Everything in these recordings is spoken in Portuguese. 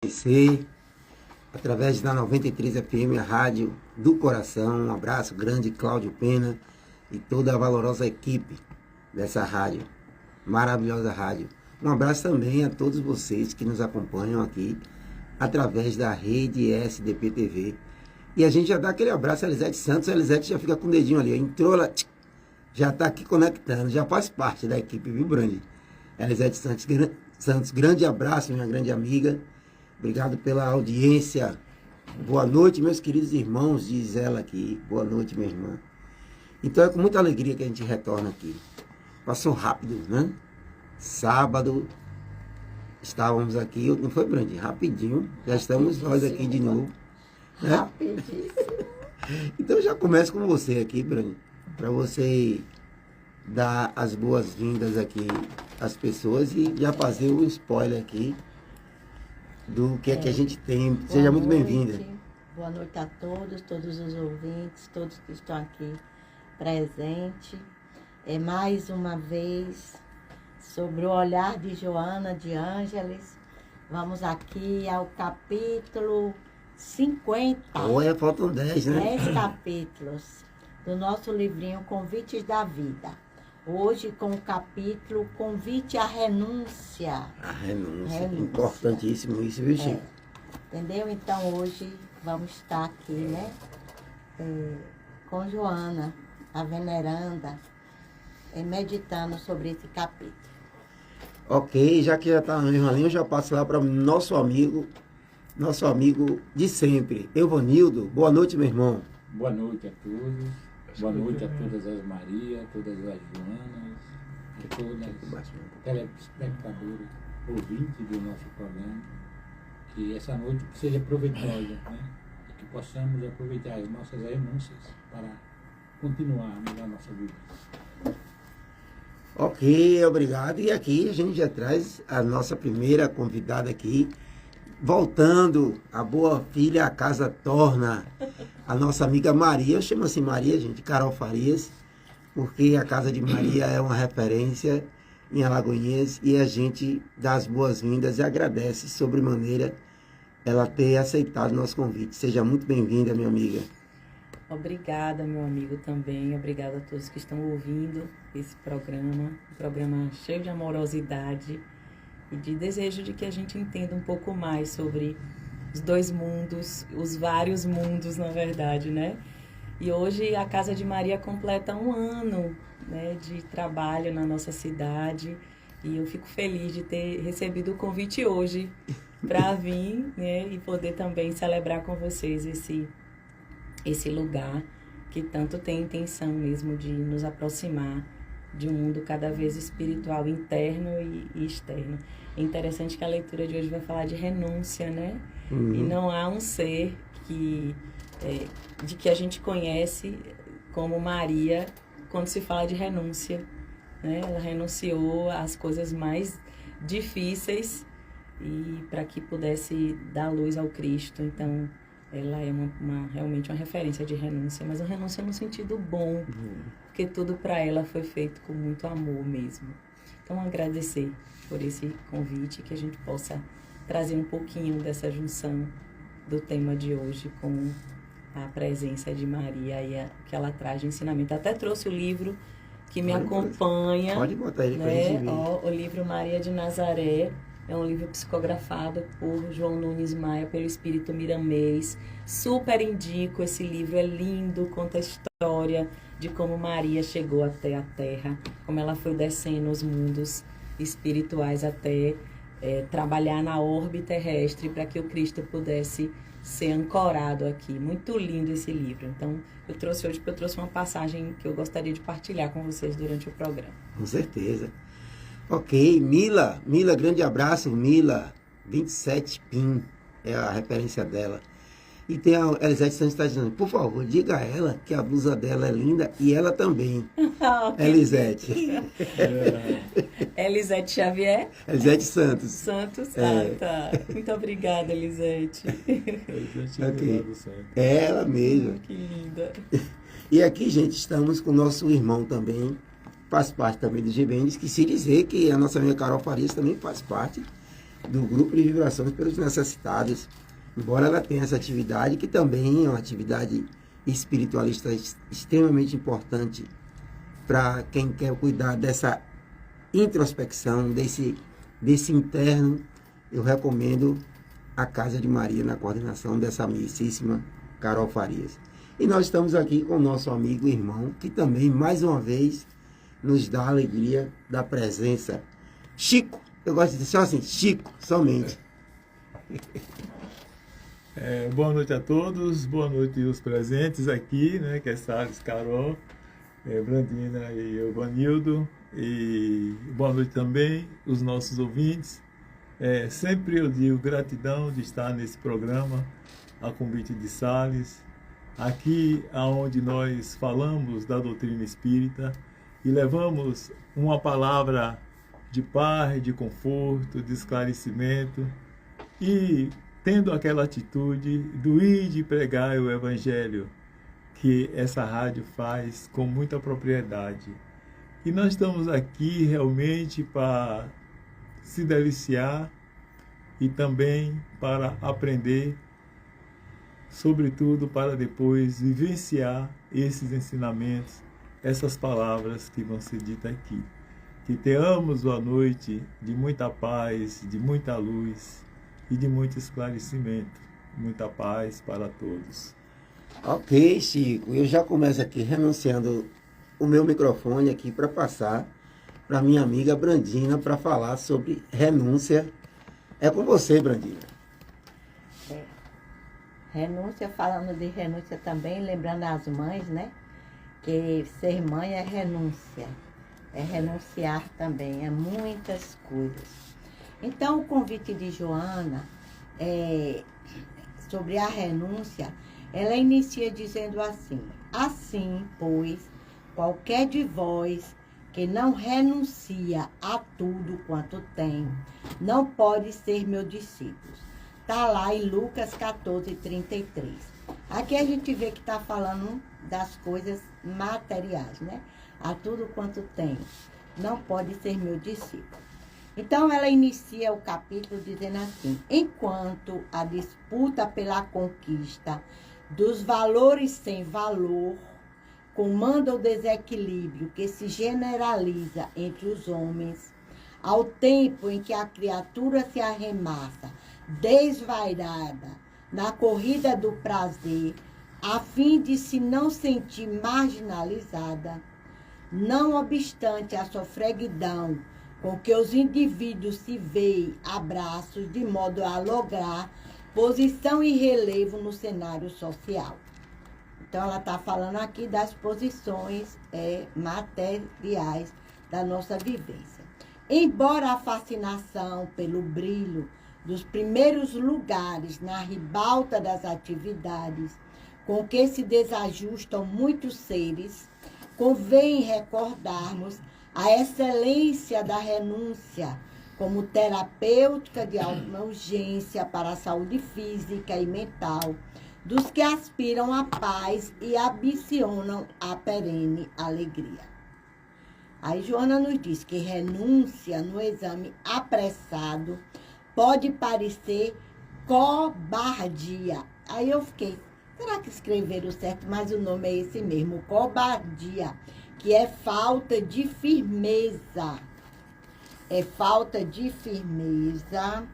você, através da 93 FM, a rádio do coração. Um abraço grande, Cláudio Pena e toda a valorosa equipe dessa rádio, maravilhosa rádio. Um abraço também a todos vocês que nos acompanham aqui através da rede SDP TV. E a gente já dá aquele abraço a Elisete Santos. A Elisete já fica com o dedinho ali, entrou lá, já está aqui conectando, já faz parte da equipe, viu, Brandi? Elisete Santos, grande abraço, minha grande amiga. Obrigado pela audiência. Boa noite, meus queridos irmãos, diz ela aqui. Boa noite, minha irmã. Então é com muita alegria que a gente retorna aqui. Passou rápido, né? Sábado estávamos aqui, não foi, Brandi? Rapidinho. Já estamos nós aqui de novo. Né? Rapidíssimo. Então eu já começo com você aqui, Brandi, para você dar as boas-vindas aqui às pessoas e já fazer um spoiler aqui do que é que a gente tem. Seja muito bem-vinda. Boa noite a todos os ouvintes, todos que estão aqui presentes. Mais uma vez, sobre o olhar de Joana de Ângeles. Vamos aqui ao capítulo 50. Olha, faltam 10, né? 10 capítulos do nosso livrinho Convites da Vida. Hoje com o capítulo Convite à Renúncia. A renúncia. Importantíssimo isso, viu, Chico? Entendeu? Então hoje vamos estar aqui, né? Com Joana, a veneranda, meditando sobre esse capítulo. Ok, já que já está na mesma linha, eu já passo lá para o nosso amigo de sempre, Evanildo. Boa noite, meu irmão. Boa noite a todos. Boa noite a todas as Marias, todas as Joanas, a todas as telespectadoras, ouvintes do nosso programa. Que essa noite seja proveitosa, né? E que possamos aproveitar as nossas renúncias para continuarmos a nossa vida. Ok, obrigado. E aqui a gente já traz a nossa primeira convidada aqui, voltando, a boa filha, a casa torna, a nossa amiga Maria. Eu chamo assim Maria, gente, Carol Farias, porque a casa de Maria é uma referência em Alagoinhas e a gente dá as boas-vindas e agradece sobremaneira ela ter aceitado o nosso convite. Seja muito bem-vinda, minha amiga. Obrigada, meu amigo, também. Obrigada a todos que estão ouvindo esse programa, um programa cheio de amorosidade e de desejo de que a gente entenda um pouco mais sobre os dois mundos, os vários mundos, na verdade, né? E hoje a Casa de Maria completa 1 ano, né, de trabalho na nossa cidade e eu fico feliz de ter recebido o convite hoje para vir, né, e poder também celebrar com vocês esse lugar que tanto tem intenção mesmo de nos aproximar de um mundo cada vez espiritual, interno e externo. É interessante que a leitura de hoje vai falar de renúncia, né? Uhum. E não há um ser de que a gente conhece como Maria quando se fala de renúncia, né? Ela renunciou às coisas mais difíceis e para que pudesse dar luz ao Cristo. Então, ela é realmente uma referência de renúncia, mas uma renúncia no sentido bom, porque tudo para ela foi feito com muito amor mesmo. Então, agradecer por esse convite, que a gente possa trazer um pouquinho dessa junção do tema de hoje com a presença de Maria e que ela traz de ensinamento. Até trouxe o livro que me acompanha. Pode botar ele, né? Pra gente ver. O livro Maria de Nazaré. É um livro psicografado por João Nunes Maia, pelo Espírito Miramês. Super indico esse livro, é lindo, conta a história de como Maria chegou até a Terra, como ela foi descendo os mundos espirituais até trabalhar na orbe terrestre para que o Cristo pudesse ser ancorado aqui. Muito lindo esse livro. Então, eu trouxe hoje porque eu trouxe uma passagem que eu gostaria de partilhar com vocês durante o programa. Com certeza. Ok, Mila, grande abraço, Mila, 27 PIN, é a referência dela. E tem a Elisete Santos está dizendo, por favor, diga a ela que a blusa dela é linda e ela também. Elisete. Elisete Xavier? Elisete Santos. Santos? Ah, tá. Muito obrigada, Elisete. Okay. É ela mesma. Que linda. E aqui, gente, estamos com o nosso irmão também, faz parte também do GBN, esqueci de dizer que a nossa amiga Carol Farias também faz parte do grupo de vibrações pelos necessitados, embora ela tenha essa atividade, que também é uma atividade espiritualista extremamente importante para quem quer cuidar dessa introspecção, desse interno. Eu recomendo a Casa de Maria na coordenação dessa amicíssima Carol Farias. E nós estamos aqui com o nosso amigo e irmão, que também, mais uma vez, nos dá a alegria da presença. Chico, eu gosto de dizer só assim, Chico, somente. Boa noite a todos, boa noite os presentes aqui, né, que é Salles, Carol, Brandina e Evanildo, e boa noite também os nossos ouvintes. Sempre eu digo gratidão de estar nesse programa, a convite de Salles, aqui aonde nós falamos da doutrina espírita e levamos uma palavra de paz, de conforto, de esclarecimento e tendo aquela atitude do ir de pregar o Evangelho que essa rádio faz com muita propriedade. E nós estamos aqui realmente para se deliciar e também para aprender, sobretudo para depois vivenciar esses ensinamentos, essas palavras que vão ser ditas aqui. Que tenhamos uma noite de muita paz, de muita luz e de muito esclarecimento. Muita paz para todos. Ok, Chico, eu já começo aqui renunciando o meu microfone aqui para passar para minha amiga Brandina para falar sobre renúncia. É com você, Brandina. Renúncia, falando de renúncia também, lembrando as mães, né? Que ser mãe é renúncia. É renunciar também a muitas coisas. Então, o convite de Joana sobre a renúncia, ela inicia dizendo assim: assim, pois, qualquer de vós que não renuncia a tudo quanto tem, não pode ser meu discípulo. Está lá em Lucas 14:33. Aqui a gente vê que está falando das coisas materiais, né? A tudo quanto tem, não pode ser meu discípulo. Então, ela inicia o capítulo dizendo assim: enquanto a disputa pela conquista dos valores sem valor comanda o desequilíbrio que se generaliza entre os homens, ao tempo em que a criatura se arremassa desvairada na corrida do prazer, a fim de se não sentir marginalizada, não obstante a sofreguidão com que os indivíduos se veem abraços de modo a lograr posição e relevo no cenário social. Então, ela está falando aqui das posições materiais da nossa vivência. Embora a fascinação pelo brilho dos primeiros lugares na ribalta das atividades com que se desajustam muitos seres, convém recordarmos a excelência da renúncia como terapêutica de alguma urgência para a saúde física e mental dos que aspiram à paz e ambicionam a perene alegria. Aí Joana nos diz que renúncia no exame apressado pode parecer cobardia. Aí eu fiquei, será que escreveram certo? Mas o nome é esse mesmo, cobardia, que é falta de firmeza. É falta de firmeza,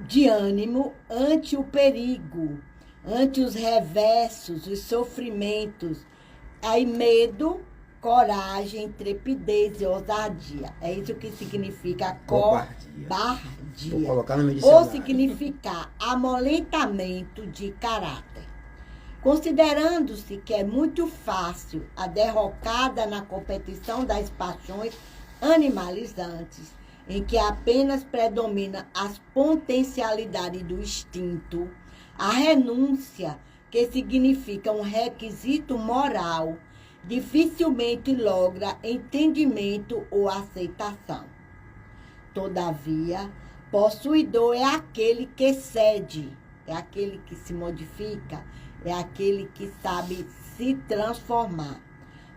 de ânimo ante o perigo, ante os reversos, os sofrimentos. Aí medo, coragem, intrepidez e ousadia. É isso que significa cobardia. Vou colocar no meu dicionário. Ou significar amolentamento de caráter. Considerando-se que é muito fácil a derrocada na competição das paixões animalizantes, em que apenas predomina as potencialidades do instinto, a renúncia, que significa um requisito moral, dificilmente logra entendimento ou aceitação. Todavia, possuidor é aquele que cede, é aquele que se modifica, é aquele que sabe se transformar.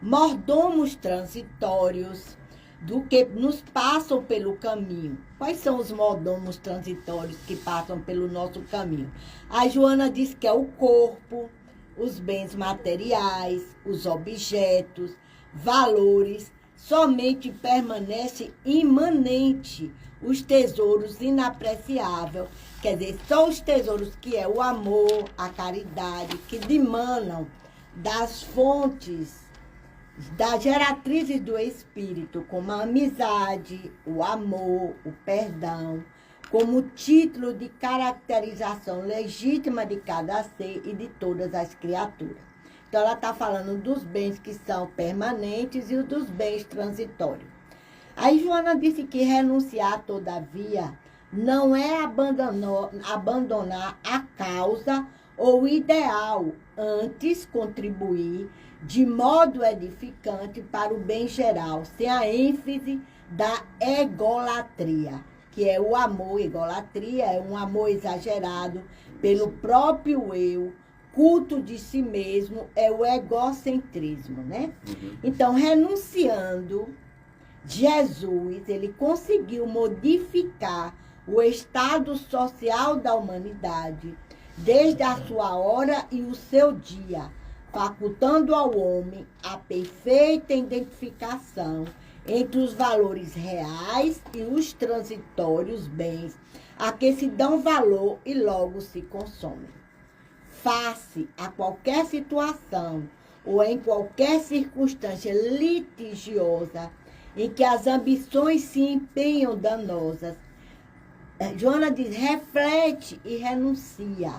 Mordomos transitórios, do que nos passam pelo caminho. Quais são os mordomos transitórios que passam pelo nosso caminho? A Joana diz que é o corpo, os bens materiais, os objetos, valores. Somente permanece imanente os tesouros inapreciáveis. Quer dizer, são os tesouros que é o amor, a caridade, que dimanam das fontes, das geratrizes do Espírito, como a amizade, o amor, o perdão, como título de caracterização legítima de cada ser e de todas as criaturas. Então, ela está falando dos bens que são permanentes e os dos bens transitórios. Aí, Joana disse que renunciar, todavia, não é abandonar a causa ou ideal, antes contribuir de modo edificante para o bem geral, sem a ênfase da egolatria, que é o amor. Egolatria é um amor exagerado pelo próprio eu, culto de si mesmo, é o egocentrismo, né? Então, renunciando, Jesus, ele conseguiu modificar o estado social da humanidade desde a sua hora e o seu dia, facultando ao homem a perfeita identificação entre os valores reais e os transitórios bens a que se dão valor e logo se consomem. Face a qualquer situação ou em qualquer circunstância litigiosa em que as ambições se empenham danosas, Joana diz, reflete e renuncia,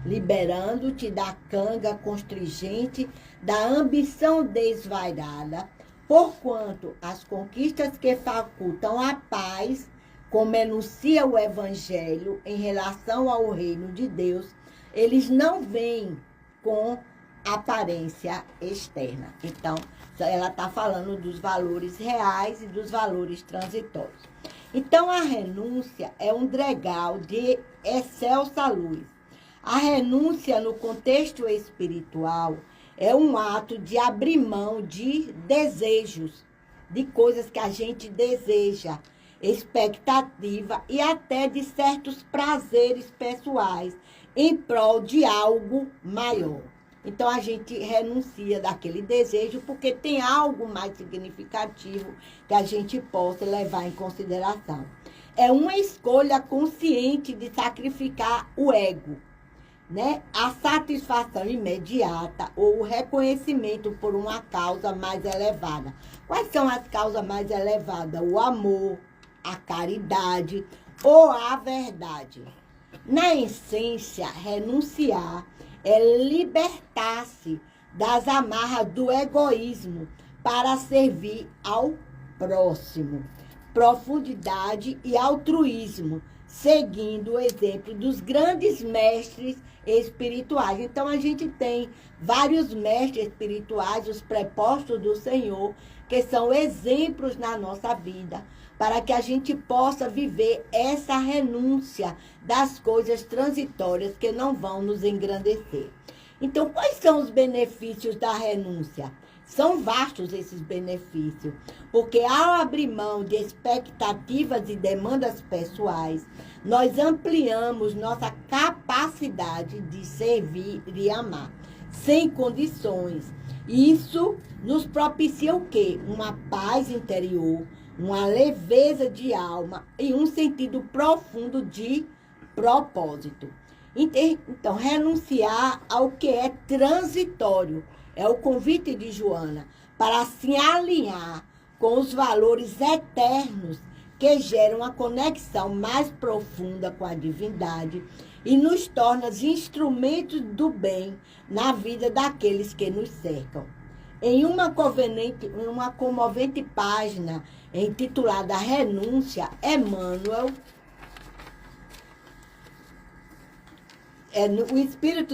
liberando-te da canga constringente da ambição desvairada, porquanto as conquistas que facultam a paz, como enuncia o Evangelho em relação ao reino de Deus, eles não vêm com aparência externa. Então, ela está falando dos valores reais e dos valores transitórios. Então, a renúncia é um degrau de excelsa luz. A renúncia, no contexto espiritual, é um ato de abrir mão de desejos, de coisas que a gente deseja, expectativa e até de certos prazeres pessoais, em prol de algo maior. Então, a gente renuncia daquele desejo porque tem algo mais significativo que a gente possa levar em consideração. É uma escolha consciente de sacrificar o ego, né? A satisfação imediata ou o reconhecimento por uma causa mais elevada. Quais são as causas mais elevadas? O amor, a caridade ou a verdade. Na essência, renunciar é libertar-se das amarras do egoísmo para servir ao próximo. Profundidade e altruísmo, seguindo o exemplo dos grandes mestres espirituais. Então, a gente tem vários mestres espirituais, os prepostos do Senhor, que são exemplos na nossa vida, para que a gente possa viver essa renúncia das coisas transitórias que não vão nos engrandecer. Então, quais são os benefícios da renúncia? São vastos esses benefícios, porque ao abrir mão de expectativas e demandas pessoais, nós ampliamos nossa capacidade de servir e amar, sem condições. Isso nos propicia o quê? Uma paz interior, uma leveza de alma e um sentido profundo de propósito. Então, renunciar ao que é transitório é o convite de Joana para se alinhar com os valores eternos que geram a conexão mais profunda com a divindade e nos torna instrumentos do bem na vida daqueles que nos cercam. Em uma comovente página intitulada Renúncia, Emmanuel,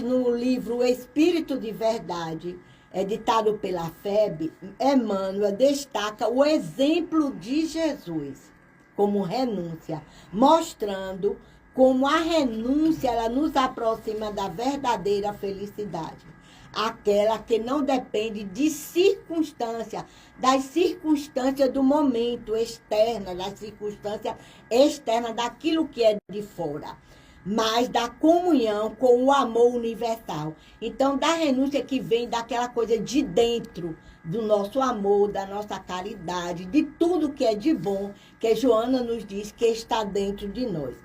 no livro O Espírito de Verdade, editado pela FEB, Emmanuel destaca o exemplo de Jesus como renúncia, mostrando como a renúncia ela nos aproxima da verdadeira felicidade. aquela que não depende de circunstância, das circunstâncias do momento externa, das circunstâncias externas daquilo que é de fora, mas da comunhão com o amor universal. Então, da renúncia que vem daquela coisa de dentro, do nosso amor, da nossa caridade, de tudo que é de bom, que Joana nos diz que está dentro de nós.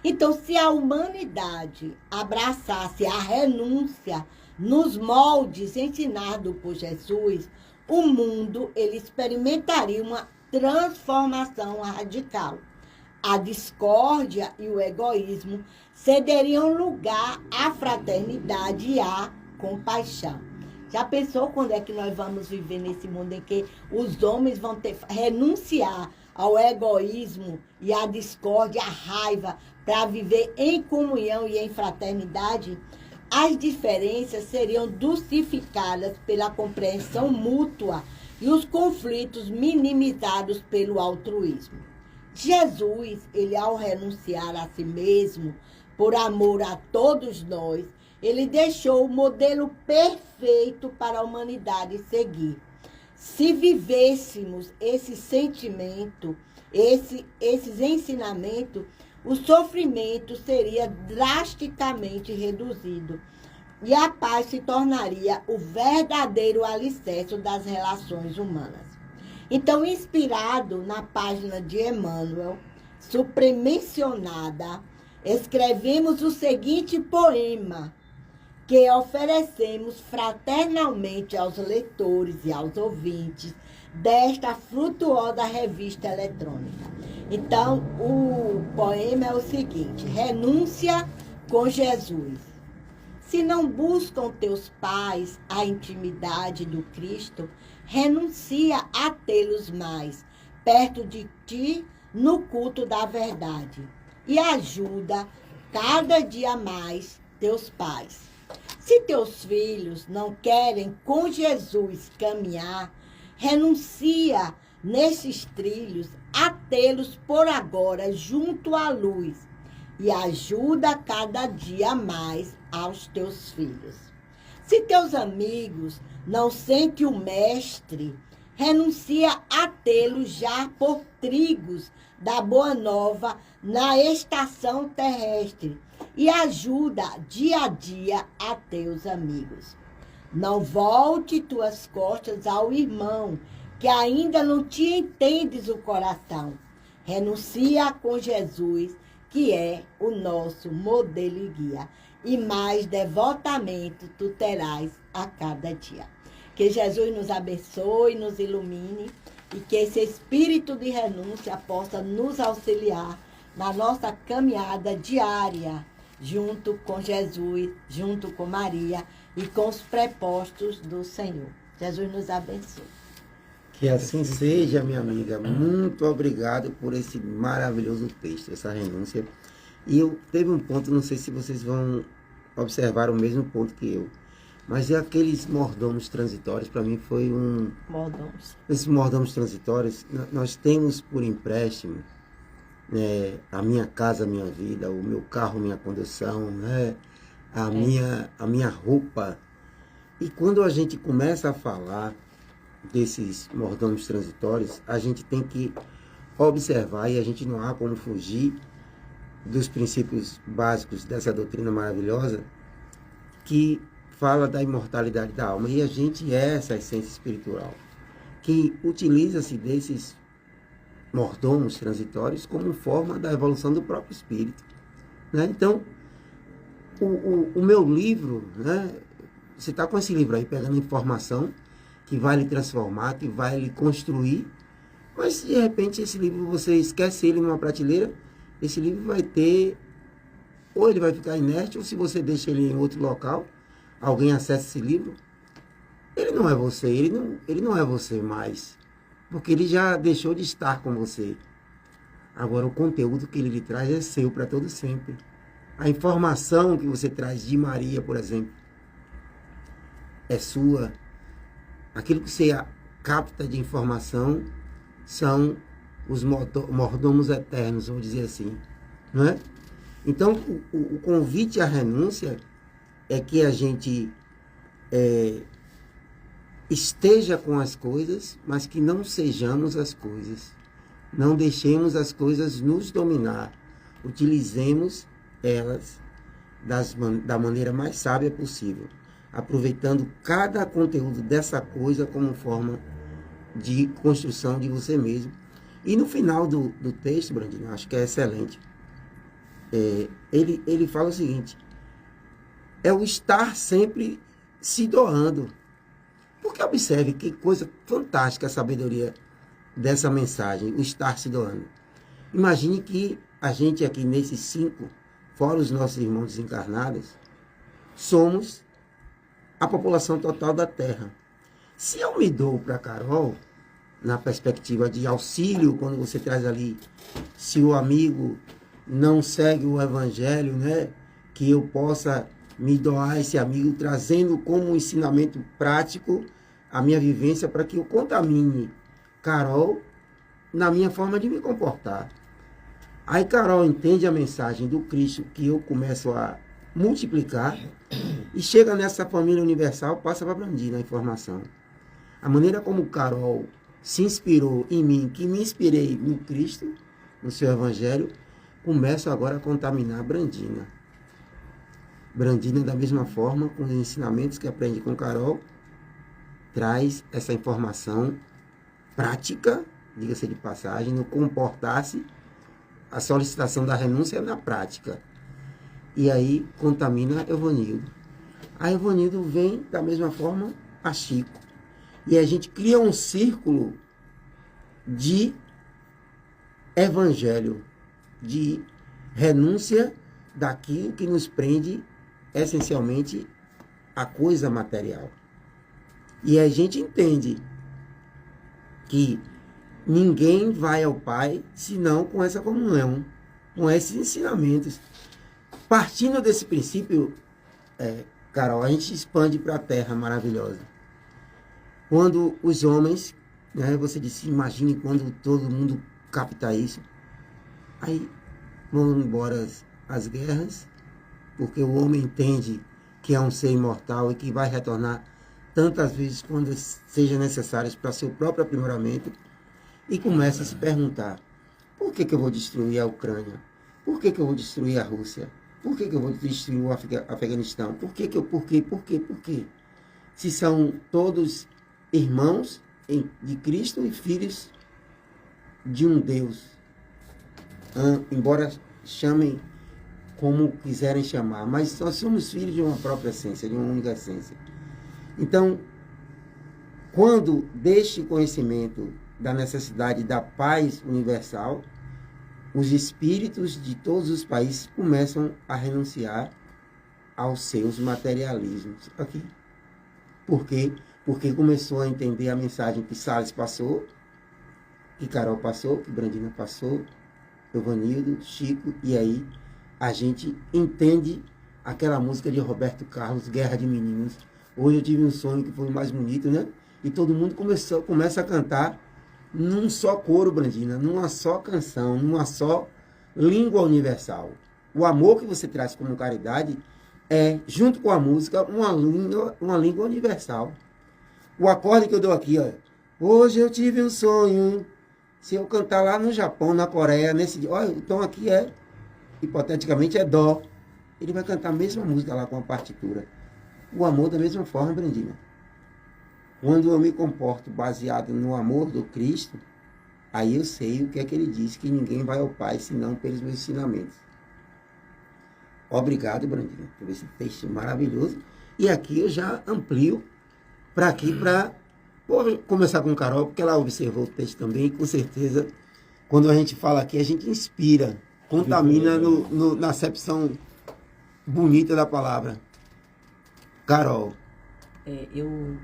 Então, se a humanidade abraçasse a renúncia nos moldes ensinados por Jesus, o mundo ele experimentaria uma transformação radical. A discórdia e o egoísmo cederiam lugar à fraternidade e à compaixão. Já pensou quando é que nós vamos viver nesse mundo em que os homens vão ter renunciar ao egoísmo e à discórdia, à raiva, para viver em comunhão e em fraternidade? As diferenças seriam dulcificadas pela compreensão mútua e os conflitos minimizados pelo altruísmo. Jesus, ele ao renunciar a si mesmo, por amor a todos nós, ele deixou o modelo perfeito para a humanidade seguir. Se vivêssemos esse sentimento, esses ensinamentos, o sofrimento seria drasticamente reduzido e a paz se tornaria o verdadeiro alicerce das relações humanas. Então, inspirado na página de Emmanuel, supremencionada, escrevemos o seguinte poema, que oferecemos fraternalmente aos leitores e aos ouvintes desta frutuosa revista eletrônica. Então, o poema é o seguinte: renúncia com Jesus. Se não buscam teus pais a intimidade do Cristo, renuncia a tê-los mais perto de ti no culto da verdade e ajuda cada dia mais teus pais. Se teus filhos não querem com Jesus caminhar, renuncia nesses trilhos a tê-los por agora junto à luz e ajuda cada dia mais aos teus filhos. Se teus amigos não sentem o mestre, renuncia a tê-los já por trigos da boa nova na estação terrestre e ajuda dia a dia a teus amigos. Não volte tuas costas ao irmão, que ainda não te entendes o coração. Renuncia com Jesus, que é o nosso modelo e guia, e mais devotamente tu terás a cada dia. Que Jesus nos abençoe, nos ilumine, e que esse espírito de renúncia possa nos auxiliar na nossa caminhada diária, junto com Jesus, junto com Maria e com os prepostos do Senhor. Jesus nos abençoe. Que assim seja, minha amiga. Muito obrigado por esse maravilhoso texto, essa renúncia. E teve um ponto, não sei se vocês vão observar o mesmo ponto que eu, mas é aqueles mordomos transitórios, para mim foi um... Mordomos. Esses mordomos transitórios, nós temos por empréstimo a minha casa, a minha vida, o meu carro, minha condução, né? a minha roupa. E quando a gente começa a falar desses mordomos transitórios, a gente tem que observar, e a gente não há como fugir dos princípios básicos dessa doutrina maravilhosa, que fala da imortalidade da alma. E a gente é essa essência espiritual, que utiliza-se desses mordomos transitórios como forma da evolução do próprio espírito, né? Então, o meu livro, né? Você está com esse livro aí, pegando informação que vai lhe transformar, que vai lhe construir, mas de repente esse livro, você esquece ele numa prateleira, esse livro vai ter, ou ele vai ficar inerte, ou se você deixa ele em outro local, alguém acessa esse livro, ele não é você, ele não é você mais, porque ele já deixou de estar com você. Agora o conteúdo que ele lhe traz é seu para todo sempre. A informação que você traz de Maria, por exemplo, é sua. Aquilo que você capta de informação são os mordomos eternos, vamos dizer assim, não é? Então, o convite à renúncia é que a gente esteja com as coisas, mas que não sejamos as coisas. Não deixemos as coisas nos dominar. Utilizemos elas da maneira mais sábia possível, aproveitando cada conteúdo dessa coisa como forma de construção de você mesmo. E no final do texto, Brandinho, acho que é excelente, ele fala o seguinte: é o estar sempre se doando. Porque observe que coisa fantástica a sabedoria dessa mensagem, o estar se doando. Imagine que a gente aqui nesses 5, fora os nossos irmãos desencarnados, somos a população total da Terra. Se eu me dou para Carol, na perspectiva de auxílio, quando você traz ali, se o amigo não segue o Evangelho, né, que eu possa me doar a esse amigo, trazendo como um ensinamento prático a minha vivência para que eu contamine Carol na minha forma de me comportar. Aí Carol entende a mensagem do Cristo que eu começo a multiplicar e chega nessa família universal, passa para Brandinha a informação. A maneira como Carol se inspirou em mim, que me inspirei no Cristo, no seu Evangelho, começo agora a contaminar Brandinha. Brandinha, da mesma forma, com os ensinamentos que aprende com Carol, traz essa informação prática, diga-se de passagem, no comportar-se, a solicitação da renúncia na prática. E aí contamina Evanildo. A Evanildo vem da mesma forma a Chico. E a gente cria um círculo de evangelho, de renúncia daquilo que nos prende essencialmente à coisa material. E a gente entende que ninguém vai ao Pai senão com essa comunhão, com esses ensinamentos. Partindo desse princípio, Carol, a gente expande para a Terra maravilhosa. Quando os homens, né, você disse, imagine quando todo mundo capta isso, aí vão embora as guerras, porque o homem entende que é um ser imortal e que vai retornar tantas vezes quando seja necessário para seu próprio aprimoramento, e começa a se perguntar: por que eu vou destruir a Ucrânia? Por que eu vou destruir a Rússia? Por que eu vou destruir o Afeganistão? Por quê? Se são todos irmãos de Cristo e filhos de um Deus, embora chamem como quiserem chamar, mas nós somos filhos de uma própria essência, de uma única essência. Então, quando deste conhecimento da necessidade da paz universal, os espíritos de todos os países começam a renunciar aos seus materialismos. Aqui. Por quê? Porque começou a entender a mensagem que Salles passou, que Carol passou, que Brandinha passou, Evanildo, Chico, e aí a gente entende aquela música de Roberto Carlos, Guerra de Meninos. Hoje eu tive um sonho que foi o mais bonito, né? E todo mundo começa a cantar num só coro, Brandinha, numa só canção, numa só língua universal. O amor que você traz como caridade é, junto com a música, uma língua universal. O acorde que eu dou aqui, ó, hoje eu tive um sonho, se eu cantar lá no Japão, na Coreia, nesse dia, olha, o tom aqui hipoteticamente é dó. Ele vai cantar a mesma música lá com a partitura. O amor da mesma forma, Brandinha. Quando eu me comporto baseado no amor do Cristo, aí eu sei o que é que ele diz, que ninguém vai ao Pai senão pelos meus ensinamentos. Obrigado, Brandinha, por esse texto maravilhoso. E aqui eu já amplio para vou começar com Carol, porque ela observou o texto também, e com certeza, quando a gente fala aqui, a gente inspira, contamina na acepção bonita da palavra. Carol. Eu,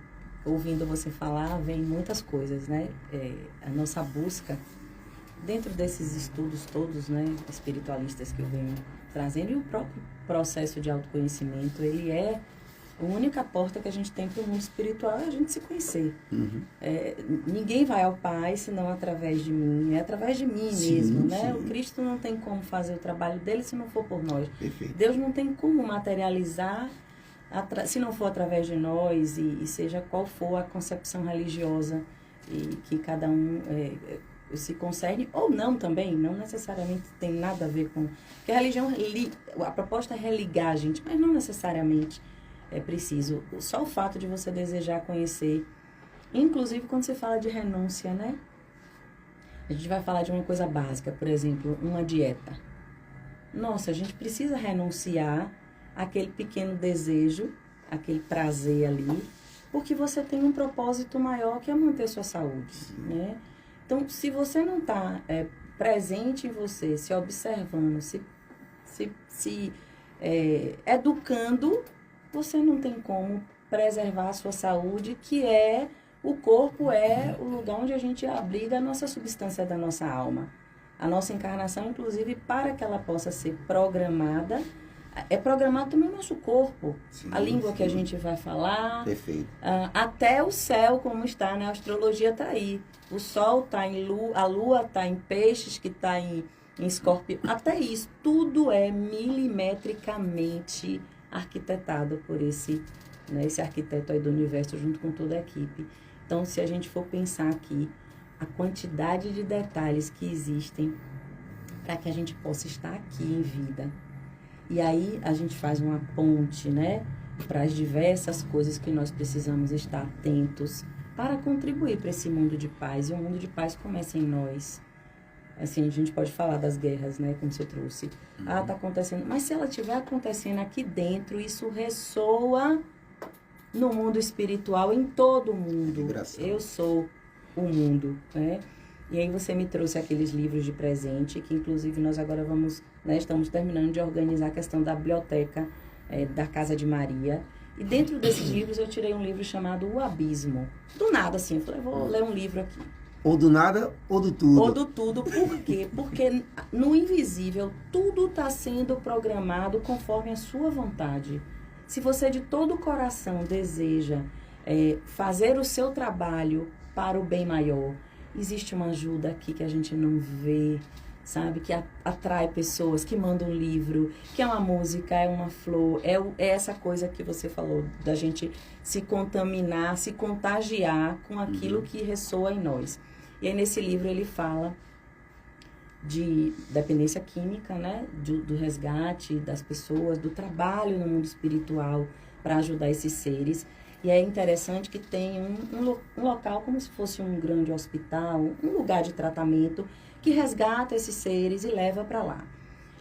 ouvindo você falar, vem muitas coisas, né? A nossa busca, dentro desses estudos todos, né, espiritualistas que eu venho trazendo, e o próprio processo de autoconhecimento, ele é a única porta que a gente tem para o mundo espiritual, é a gente se conhecer. Uhum. Ninguém vai ao Pai senão através de mim, é através de mim mesmo, né? Sim. O Cristo não tem como fazer o trabalho dele se não for por nós. Perfeito. Deus não tem como materializar se não for através de nós, e seja qual for a concepção religiosa e que cada um se concerne, ou não também, não necessariamente tem nada a ver com... Porque a religião, a proposta é religar a gente, mas não necessariamente é preciso. Só o fato de você desejar conhecer, inclusive quando você fala de renúncia, né? A gente vai falar de uma coisa básica, por exemplo, uma dieta. Nossa, a gente precisa renunciar àquele pequeno desejo, aquele prazer ali, porque você tem um propósito maior que é manter sua saúde, né? Então, se você não está presente em você, se observando, se educando, você não tem como preservar a sua saúde, que o corpo é o lugar onde a gente abriga a nossa substância da nossa alma. A nossa encarnação, inclusive, para que ela possa ser programada, é programado também o nosso corpo. Sim, a língua que a gente vai falar. Perfeito. Até o céu, como está, né? A astrologia está aí. O sol está em lua, a lua está em peixes, que está em escorpião. Até isso, tudo é milimetricamente arquitetado por esse arquiteto aí do universo, junto com toda a equipe. Então, se a gente for pensar aqui, a quantidade de detalhes que existem para que a gente possa estar aqui em vida. E aí a gente faz uma ponte, né, para as diversas coisas que nós precisamos estar atentos para contribuir para esse mundo de paz. E o mundo de paz começa em nós. Assim, a gente pode falar das guerras, né, como você trouxe. Tá acontecendo. Mas se ela estiver acontecendo aqui dentro, isso ressoa no mundo espiritual, em todo o mundo. Vibração. Eu sou o mundo, né? E aí você me trouxe aqueles livros de presente, que inclusive nós agora estamos terminando de organizar a questão da biblioteca da Casa de Maria. E dentro desses livros eu tirei um livro chamado O Abismo. Do nada, assim, eu falei, vou ler um livro aqui. Ou do nada, ou do tudo. Ou do tudo. Por quê? Porque no invisível tudo está sendo programado conforme a sua vontade. Se você de todo o coração deseja fazer o seu trabalho para o bem maior, existe uma ajuda aqui que a gente não vê, sabe? Que atrai pessoas, que mandam um livro, que é uma música, é uma flor, é essa coisa que você falou, da gente se contaminar, se contagiar com aquilo que ressoa em nós. E aí nesse livro ele fala de dependência química, né? Do resgate das pessoas, do trabalho no mundo espiritual para ajudar esses seres. E é interessante que tem um local como se fosse um grande hospital, um lugar de tratamento que resgata esses seres e leva para lá.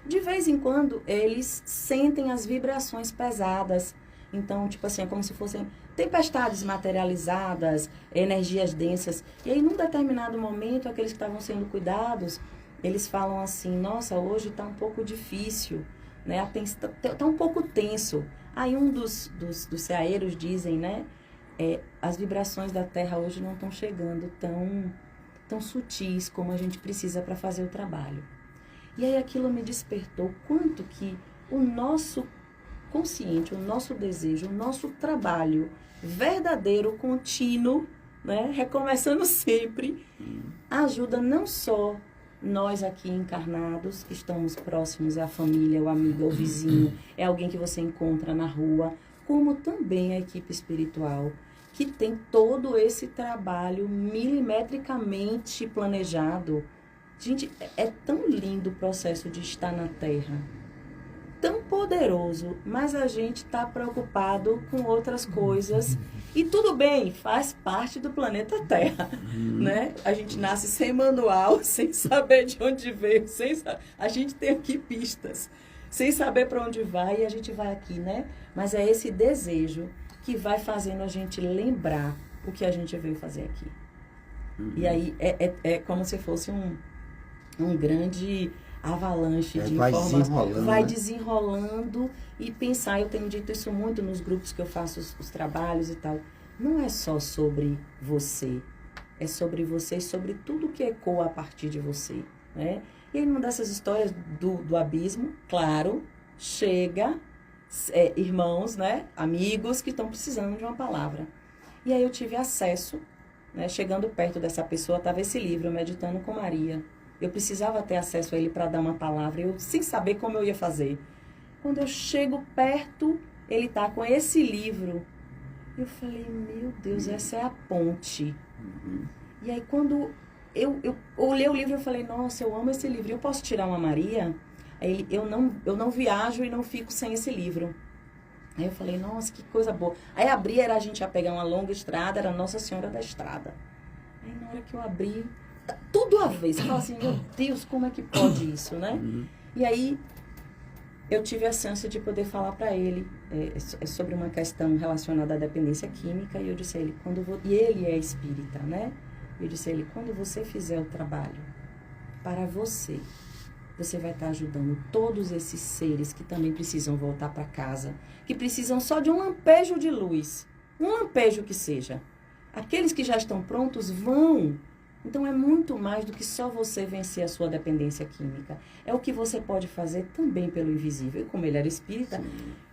De vez em quando, eles sentem as vibrações pesadas. Então, tipo assim, é como se fossem tempestades materializadas, energias densas. E aí, num determinado momento, aqueles que estavam sendo cuidados, eles falam assim, nossa, hoje está um pouco difícil, né? Está um pouco tenso. Aí um dos ceaeiros dizem, né? As vibrações da Terra hoje não estão chegando tão sutis como a gente precisa para fazer o trabalho. E aí aquilo me despertou quanto que o nosso consciente, o nosso desejo, o nosso trabalho verdadeiro, contínuo, né? Recomeçando sempre, ajuda não só nós aqui encarnados, que estamos próximos, é a família, é o amigo, é o vizinho, é alguém que você encontra na rua, como também a equipe espiritual, que tem todo esse trabalho milimetricamente planejado. Gente, é tão lindo o processo de estar na Terra, tão poderoso, mas a gente está preocupado com outras coisas. E tudo bem, faz parte do planeta Terra, né? A gente nasce sem manual, sem saber de onde veio, a gente tem aqui pistas, sem saber para onde vai, e a gente vai aqui, né? Mas é esse desejo que vai fazendo a gente lembrar o que a gente veio fazer aqui. E aí é como se fosse um grande avalanche de informações. Vai desenrolando e pensar, eu tenho dito isso muito nos grupos que eu faço os trabalhos e tal, não é só sobre você, é sobre você e sobre tudo que ecoa a partir de você, né? E aí, numa dessas histórias do abismo, claro, chega irmãos, né, amigos que estão precisando de uma palavra. E aí eu tive acesso, né, chegando perto dessa pessoa, estava esse livro, Meditando com Maria. Eu precisava ter acesso a ele para dar uma palavra, eu sem saber como eu ia fazer. Quando eu chego perto, ele tá com esse livro. Eu falei, meu Deus, essa é a ponte. E aí quando eu olhei o livro, eu falei, nossa, eu amo esse livro, eu posso tirar uma Maria? Aí eu não viajo e não fico sem esse livro. Aí eu falei, nossa, que coisa boa. Aí abri, a gente ia pegar uma longa estrada, era Nossa Senhora da Estrada. Aí na hora que eu abri, tudo a ver. Você fala assim, meu Deus, como é que pode isso, né? E aí eu tive a chance de poder falar para ele sobre uma questão relacionada à dependência química. E eu disse a ele, e ele é espírita, né? Eu disse a ele, quando você fizer o trabalho para você vai estar ajudando todos esses seres que também precisam voltar para casa, que precisam só de um lampejo de luz, um lampejo que seja. Aqueles que já estão prontos vão. Então é muito mais do que só você vencer a sua dependência química. É o que você pode fazer também pelo invisível. E como ele era espírita,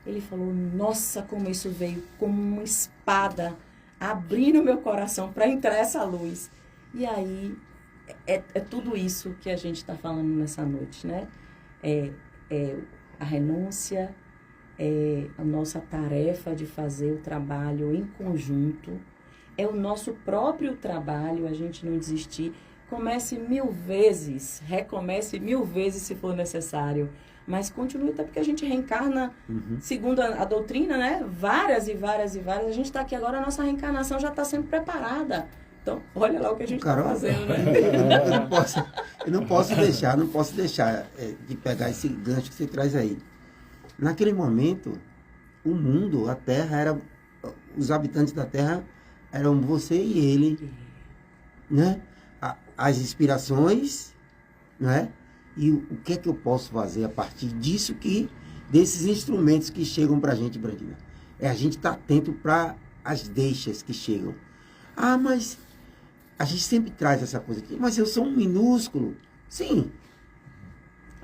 ele falou, nossa, como isso veio como uma espada, abrindo meu coração para entrar essa luz. E aí, é tudo isso que a gente está falando nessa noite, né? É a renúncia, a nossa tarefa de fazer o trabalho em conjunto, é o nosso próprio trabalho, a gente não desistir. Comece 1000 vezes, recomece 1000 vezes se for necessário, mas continue, até porque a gente reencarna, segundo a doutrina, né? Várias e várias e várias. A gente está aqui agora, a nossa reencarnação já está sendo preparada. Então, olha lá o que a gente está fazendo, né? Eu não posso deixar de pegar esse gancho que você traz aí. Naquele momento, o mundo, a Terra, os habitantes da Terra eram você e ele, né? As inspirações, né? E o que é que eu posso fazer a partir disso desses instrumentos que chegam para a gente, Brandina? A gente estar atento para as deixas que chegam. Ah, mas a gente sempre traz essa coisa aqui. Mas eu sou um minúsculo. Sim.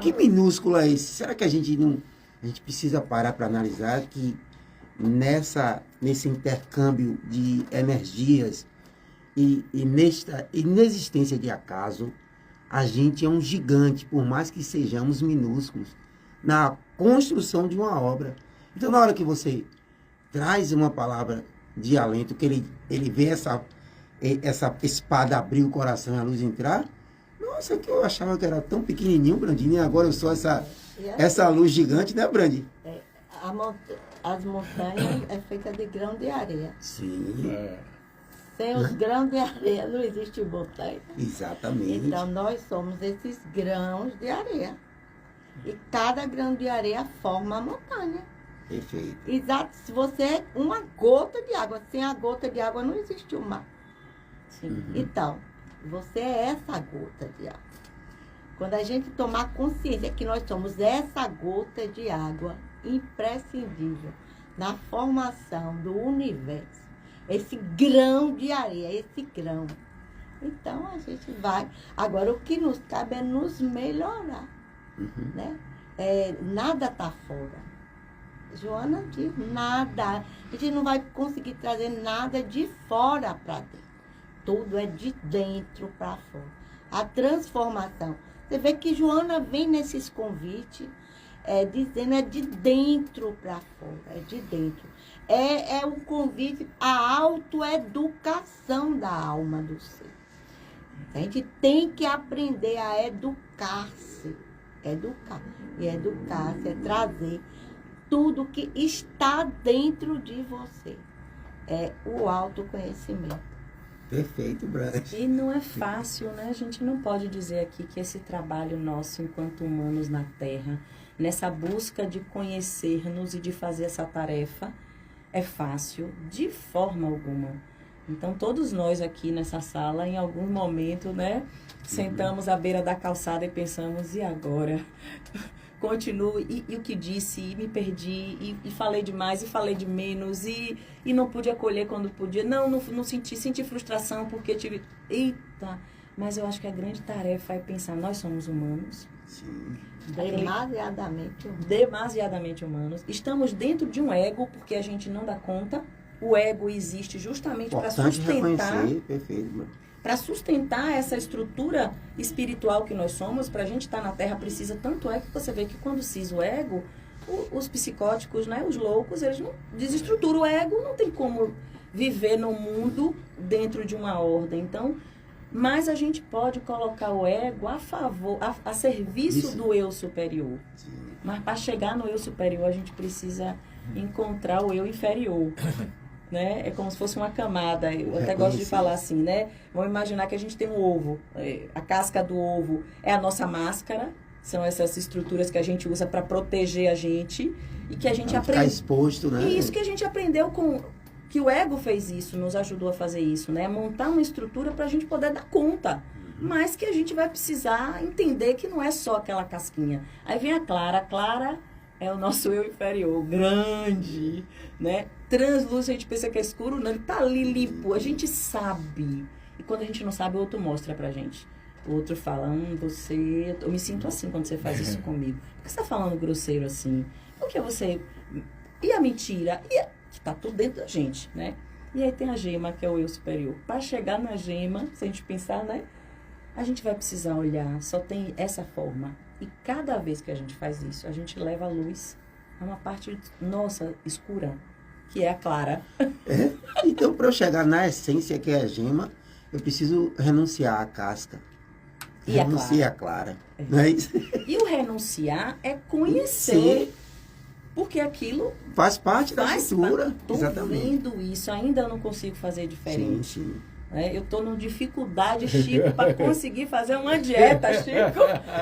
Que minúsculo é esse? Será que a gente precisa parar para analisar que nesse intercâmbio de energias e nesta inexistência de acaso, a gente é um gigante, por mais que sejamos minúsculos, na construção de uma obra. Então, na hora que você traz uma palavra de alento, que ele vê essa espada abrir o coração e a luz entrar, nossa, que eu achava que era tão pequenininho, Brandinho, e agora eu sou essa luz gigante, né, Brandi? As montanhas é feita de grão de areia. Sim. Sem os grãos de areia não existe montanha. Exatamente. Então, nós somos esses grãos de areia. E cada grão de areia forma a montanha. Perfeito. Exato. Se você é uma gota de água, sem a gota de água não existe o mar. Então, você é essa gota de água. Quando a gente tomar consciência que nós somos essa gota de água imprescindível na formação do universo, esse grão de areia, esse grão. Então, a gente vai. Agora, o que nos cabe é nos melhorar. Né? Nada está fora. Joana diz, nada. A gente não vai conseguir trazer nada de fora para dentro. Tudo é de dentro para fora. A transformação. Você vê que Joana vem nesses convites, dizendo de dentro para fora, é de dentro. É um convite à autoeducação da alma do ser. A gente tem que aprender a educar-se. Educar. E educar-se é trazer tudo que está dentro de você. É o autoconhecimento. Perfeito, Brandi. E não é fácil, né? A gente não pode dizer aqui que esse trabalho nosso enquanto humanos na Terra, nessa busca de conhecer-nos e de fazer essa tarefa, é fácil de forma alguma. Então, todos nós aqui nessa sala, em algum momento, né, sentamos à beira da calçada e pensamos, e agora? Continuo, e o que disse, e me perdi, e falei demais, e falei de menos, e não pude acolher quando podia. Não senti frustração porque tive... Eita! Mas eu acho que a grande tarefa é pensar, nós somos humanos. Sim. Demasiadamente humanos. Estamos dentro de um ego, porque a gente não dá conta. O ego existe justamente para sustentar... Perfeito, mano. Para sustentar essa estrutura espiritual que nós somos, para a gente estar na Terra precisa, tanto é que você vê que quando cisa o ego, os psicóticos, né, os loucos, eles não desestruturam o ego, não tem como viver no mundo dentro de uma ordem. Então, mas a gente pode colocar o ego a favor, a serviço do eu superior. Sim. Mas para chegar no eu superior, a gente precisa encontrar o eu inferior. Né? É como se fosse uma camada. Eu até gosto de falar assim, né? Vamos imaginar que a gente tem um ovo. A casca do ovo é a nossa máscara. São essas estruturas que a gente usa para proteger a gente. E que a gente aprende. Ficar exposto, né? E isso que a gente aprendeu com... Que o ego fez isso, nos ajudou a fazer isso, né? Montar uma estrutura para a gente poder dar conta. Mas que a gente vai precisar entender que não é só aquela casquinha. Aí vem a Clara. A Clara é o nosso eu inferior, grande, né? Translúcido, a gente pensa que é escuro, não, ele tá ali limpo, a gente sabe. E quando a gente não sabe, o outro mostra pra gente. O outro fala, eu me sinto assim quando você faz isso comigo. Por que você tá falando grosseiro assim? Por que você... E a mentira? Que tá tudo dentro da gente, né? E aí tem a gema, que é o eu superior. Para chegar na gema, se a gente pensar, né? A gente vai precisar olhar, só tem essa forma. E cada vez que a gente faz isso, a gente leva a luz a uma parte nossa escura, que é a Clara. Então, para eu chegar na essência, que é a gema, eu preciso renunciar à casca. E renunciar à Clara. Não é isso? E o renunciar é conhecer. Sim. Porque aquilo faz parte da estrutura. Estou vendo isso, ainda eu não consigo fazer diferente. Sim. Eu estou numa dificuldade, Chico, para conseguir fazer uma dieta, Chico.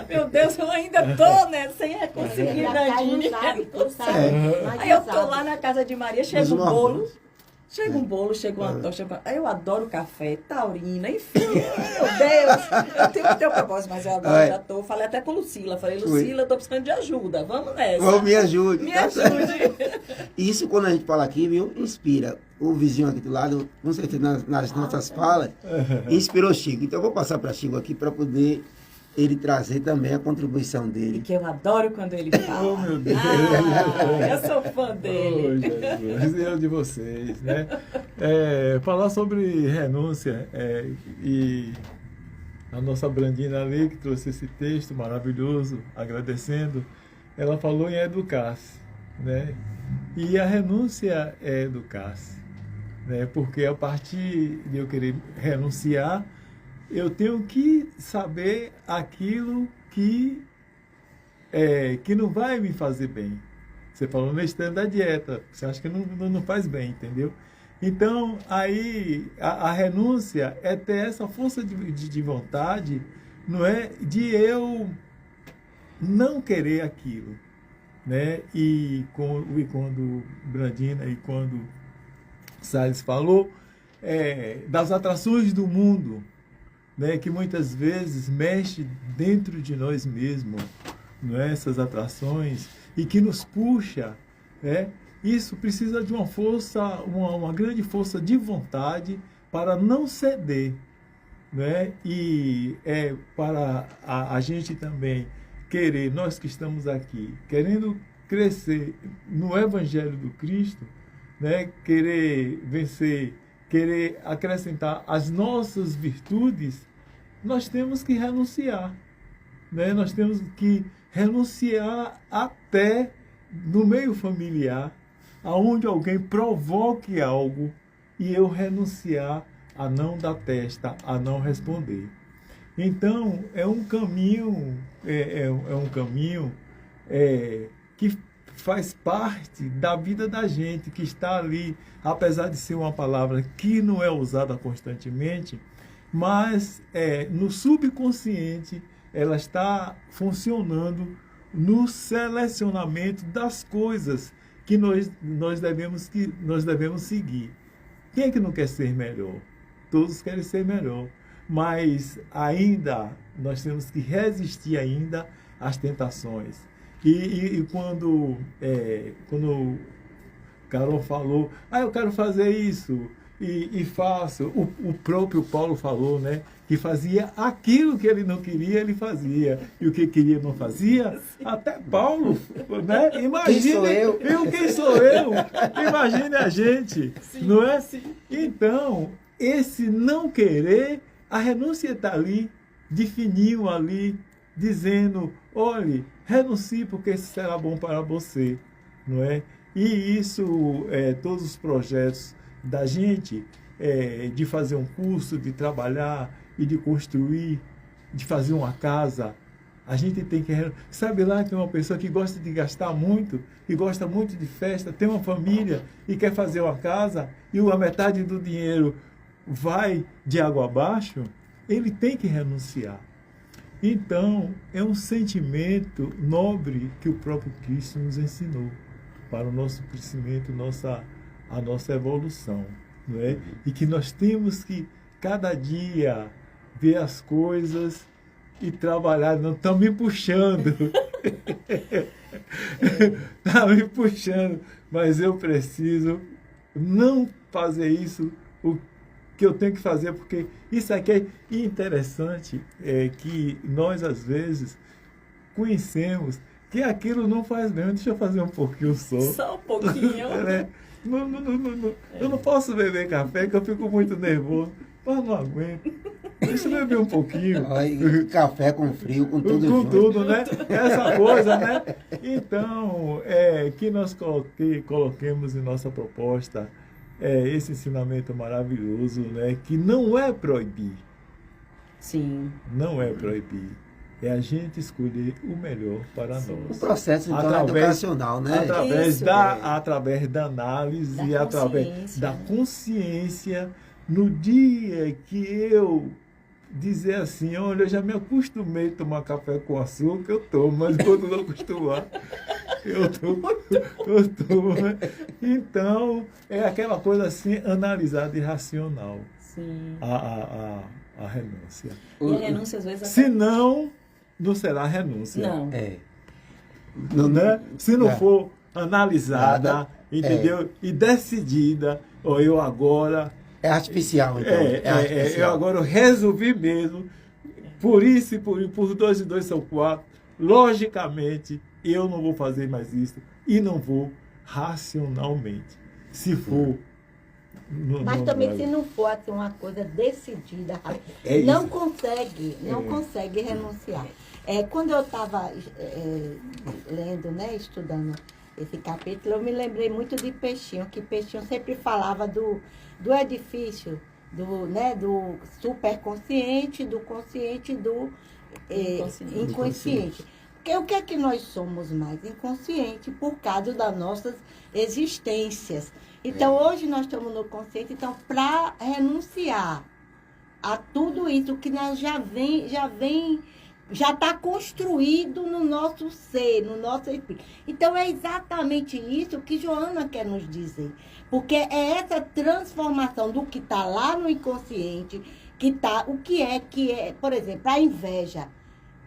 Meu Deus, eu ainda estou, né? Sem conseguir, Nadine. Aí eu estou lá na casa de Maria, chega um bolo. Chega um bolo, chega uma tocha. Eu adoro café, taurina, enfim. Meu Deus, eu tenho o teu propósito, mas eu adoro, já tô. Falei até com Lucila. Falei, Lucila, eu tô precisando de ajuda. Vamos nessa. Me ajude. Me ajude. Isso, quando a gente fala aqui, viu, inspira. O vizinho aqui do lado, com certeza nas nossas falas, inspirou Chico. Então eu vou passar para Chico aqui para poder ele trazer também a contribuição dele. E que eu adoro quando ele fala. Oh, meu Deus. Eu sou fã dele. Oh, Jesus, eu de vocês, né? Falar sobre renúncia e a nossa Brandina ali, que trouxe esse texto maravilhoso, agradecendo, ela falou em educar-se, né? E a renúncia é educar-se, né? Porque a partir de eu querer renunciar, eu tenho que saber aquilo que não vai me fazer bem. Você falou no extremo da dieta, você acha que não faz bem, entendeu? Então, aí, a renúncia é ter essa força de vontade, não é? De eu não querer aquilo, né? E quando Brandina e quando Salles falou das atrações do mundo, né, que muitas vezes mexe dentro de nós mesmos, não é? Essas atrações, e que nos puxa, né? Isso precisa de uma força, uma grande força de vontade para não ceder, né? E para a gente também querer, nós que estamos aqui, querendo crescer no Evangelho do Cristo, né? Querer vencer, querer acrescentar as nossas virtudes, nós temos que renunciar, né? Nós temos que renunciar até no meio familiar, aonde alguém provoque algo e eu renunciar a não dar testa, a não responder. Então, é um caminho, um caminho que faz parte da vida da gente, que está ali, apesar de ser uma palavra que não é usada constantemente, mas no subconsciente ela está funcionando no selecionamento das coisas que nós devemos seguir. Quem é que não quer ser melhor? Todos querem ser melhor, mas ainda nós temos que resistir ainda às tentações. E quando Carol falou, eu quero fazer isso, e faço, o próprio Paulo falou, né, que fazia aquilo que ele não queria, ele fazia, e o que queria não fazia. Sim. Até Paulo, né? Imagina, quem sou eu? Imagine a gente, sim, não é? Sim. Então, esse não querer, a renúncia está ali, definiu ali, dizendo, olhe, renuncie porque isso será bom para você, não é? E isso, todos os projetos da gente, de fazer um curso, de trabalhar e de construir, de fazer uma casa, a gente tem que... Sabe lá que uma pessoa que gosta de gastar muito, e gosta muito de festa, tem uma família e quer fazer uma casa, e a metade do dinheiro vai de água abaixo, ele tem que renunciar. Então, é um sentimento nobre que o próprio Cristo nos ensinou para o nosso crescimento, a nossa evolução, não é? E que nós temos que, cada dia, ver as coisas e trabalhar. Não estão me puxando. Está me puxando, mas eu preciso não fazer isso, o que eu tenho que fazer, porque isso aqui é interessante, que nós, às vezes, conhecemos que aquilo não faz bem. Deixa eu fazer um pouquinho só. Só um pouquinho. Eu não posso beber café, que eu fico muito nervoso. Mas não aguento. Deixa eu beber um pouquinho. Café com frio, com tudo com junto. tudo, né? Essa coisa, né? Então, que nós coloquemos em nossa proposta esse ensinamento maravilhoso, né? Que não é proibir. Sim. Não é proibir. É a gente escolher o melhor para nós. O processo, então, é educacional, né? Através da análise, através da consciência. No dia que eu dizer assim, olha, eu já me acostumei a tomar café com açúcar, eu tomo, mas quando não acostumar, eu tomo. Né? Então, é aquela coisa assim, analisada e racional. Sim. A renúncia. E a renúncia, às vezes... Senão, não será renúncia. Não. Não, né? Se não for analisada, entendeu? E decidida, ou eu agora... É artificial, então. Eu agora resolvi mesmo, por isso e por 2 e 2 são 4. Logicamente, eu não vou fazer mais isso e não vou racionalmente. Se for... Mas também se não for assim, uma coisa decidida, não consegue renunciar. Quando eu estava lendo, né, estudando esse capítulo, eu me lembrei muito de Peixinho, que Peixinho sempre falava do edifício, do superconsciente, do consciente e do inconsciente. Porque o que é que nós somos mais? Inconsciente por causa das nossas existências. Então, hoje nós estamos no consciente, então, para renunciar a tudo isso que nós já está construído no nosso ser, no nosso espírito. Então, é exatamente isso que Joana quer nos dizer. Porque é essa transformação do que está lá no inconsciente, o que é, por exemplo, a inveja.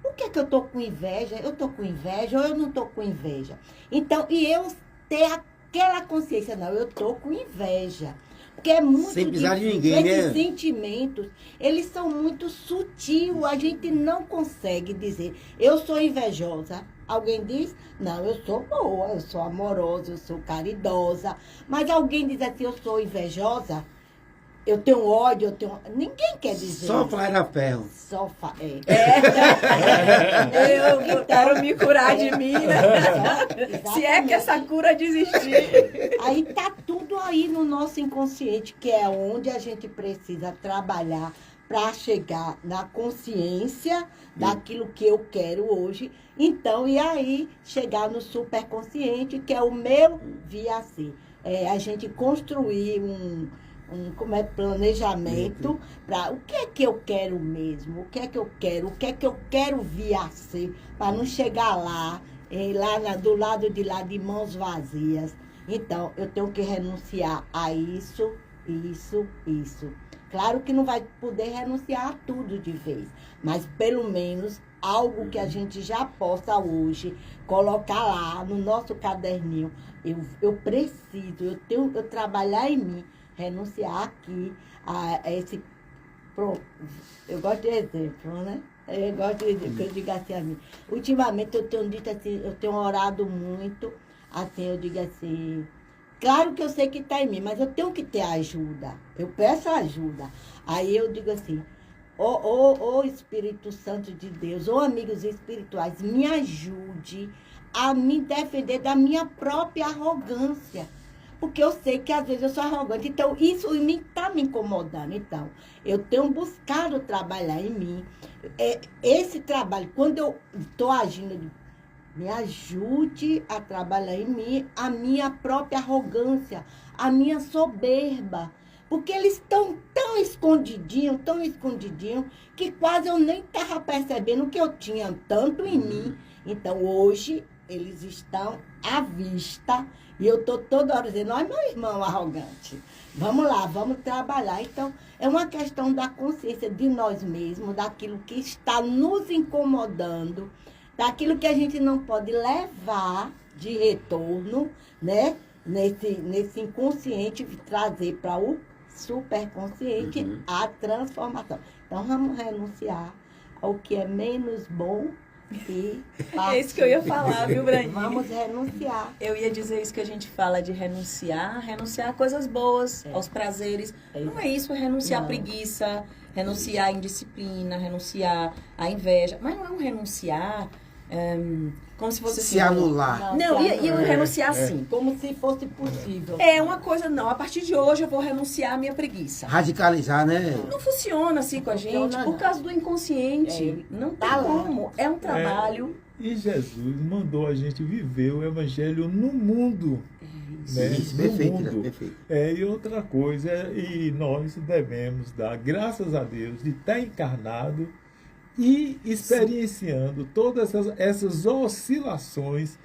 Por que eu estou com inveja? Eu estou com inveja ou eu não estou com inveja? Então, e eu ter aquela consciência, não, eu estou com inveja. Porque é muito sem precisar difícil. De ninguém, Esses né? sentimentos, eles são muito sutis. A gente não consegue dizer, eu sou invejosa. Alguém diz, não, eu sou boa, eu sou amorosa, eu sou caridosa. Mas alguém diz assim, eu sou invejosa, eu tenho ódio, ninguém quer dizer só isso. faz a ferro. Só Eu quero me curar de mim, né? Se é que essa cura desistir. Aí tá tudo aí no nosso inconsciente, que é onde a gente precisa trabalhar para chegar na consciência daquilo que eu quero hoje. Então, e aí chegar no superconsciente, que é o meu via ser. A gente construir um planejamento para o que é que eu quero mesmo, o que é que eu quero vir a ser, para não chegar lá do lado de lá de mãos vazias. Então, eu tenho que renunciar a isso. Claro que não vai poder renunciar a tudo de vez, mas pelo menos algo que a gente já possa hoje colocar lá no nosso caderninho. Eu preciso, eu trabalhar em mim, renunciar aqui a esse... Eu gosto de exemplo, né? Eu gosto de que eu diga assim a mim. Ultimamente eu tenho dito assim, eu tenho orado muito, assim, eu digo assim, claro que eu sei que está em mim, mas eu tenho que ter ajuda. Eu peço ajuda. Aí eu digo assim, Ô Espírito Santo de Deus, ô amigos espirituais, me ajude a me defender da minha própria arrogância. Porque eu sei que às vezes eu sou arrogante. Então, isso está me incomodando. Então, eu tenho buscado trabalhar em mim. Esse trabalho, quando eu estou agindo, me ajude a trabalhar em mim a minha própria arrogância, a minha soberba. Porque eles estão tão escondidinhos, que quase eu nem estava percebendo que eu tinha tanto em mim. Então, hoje, eles estão à vista. E eu estou toda hora dizendo, olha, meu irmão arrogante, vamos lá, vamos trabalhar. Então, é uma questão da consciência de nós mesmos, daquilo que está nos incomodando, daquilo que a gente não pode levar de retorno, né? Nesse inconsciente, trazer para o superconsciente a transformação. Então, vamos renunciar ao que é menos bom e é isso que eu ia falar, viu, Brandinha? Vamos renunciar. Eu ia dizer isso que a gente fala de renunciar a coisas boas, aos prazeres. Não é isso, é renunciar à preguiça, renunciar à indisciplina, renunciar à inveja. Mas não é um renunciar como se fosse se assim, anular. Não, e eu renunciar assim. Como se fosse possível. É uma coisa, não. A partir de hoje eu vou renunciar à minha preguiça. Radicalizar, né? Não funciona assim com a gente, por causa do inconsciente. Não tem como. É um trabalho. E Jesus mandou a gente viver o evangelho no mundo. Né? Isso, no perfeito, mundo. perfeito. E outra coisa, e nós devemos dar graças a Deus de estar encarnado e experienciando todas essas oscilações